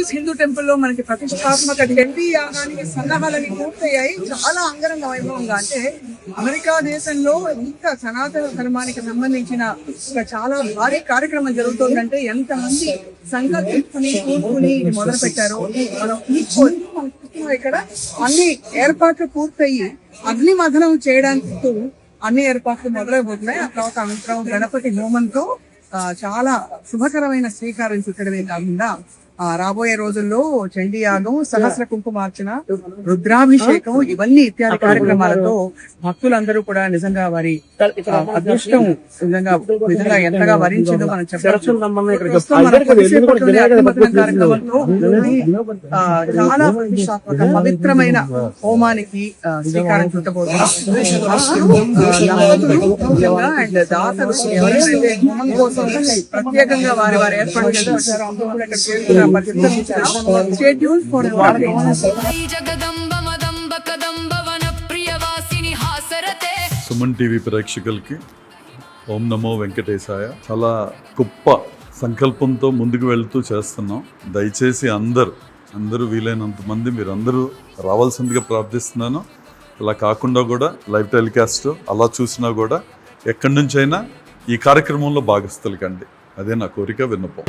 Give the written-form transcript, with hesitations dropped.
Louis Hindu temple లో మనకి ప్రతిష్టాత్మక చండీ యాగానికి సన్నాహాలని పూర్తయ్యాయి. చాలా అంగరంగ వైభవంగా, అంటే అమెరికా దేశంలో ఇంకా సనాతన ధర్మానికి సంబంధించిన ఒక చాలా భారీ కార్యక్రమం జరుగుతుందంటే ఎంతమంది సంకల్పించుకుని కూర్చుని ఇది మొదలు పెట్టారో మనం ఇక్కడ అన్ని ఏర్పాట్లు పూర్తయి అగ్ని మథనం చేయడానికి అన్ని ఏర్పాట్లు మొదలైపోతున్నాయి. ఆ తర్వాత అంతరం గణపతి హోమంతో చాలా శుభకరమైన శ్రీకారం చుట్టడమే కాకుండా రాబోయే రోజుల్లో చండీ యాగం, సహస్ర కుంకుమార్చన, రుద్రాభిషేకం ఇవన్నీ ఇత్యాది కార్యక్రమాలతో భక్తులందరూ కూడా నిజంగా వారి అదృష్టం నిజంగా ఎంతగా వరించిందో మనం చెప్పచ్చు. కార్యక్రమంతో చాలా ప్రతిష్టాత్మక పవిత్రమైన హోమానికి శ్రీకారం చుట్టబోతున్నాం. అండ్ దాతలు ఎవరైతే హోమం కోసం ప్రత్యేకంగా వారి ఏర్పాటు చేశారో అందరూ కూడా ఇక్కడ సుమన్ టీవీ ప్రేక్షకులకి ఓం నమో వెంకటేశాయ. చాలా గొప్ప సంకల్పంతో ముందుకు వెళ్తూ చేస్తున్నాం. దయచేసి అందరూ వీలైనంత మంది మీరందరూ రావాల్సిందిగా ప్రార్థిస్తున్నాను. అలా కాకుండా కూడా లైవ్ టెలికాస్ట్ అలా చూసినా కూడా ఎక్కడి నుంచైనా ఈ కార్యక్రమంలో భాగస్థులు కండి. అదే నా కోరిక, విన్నపం.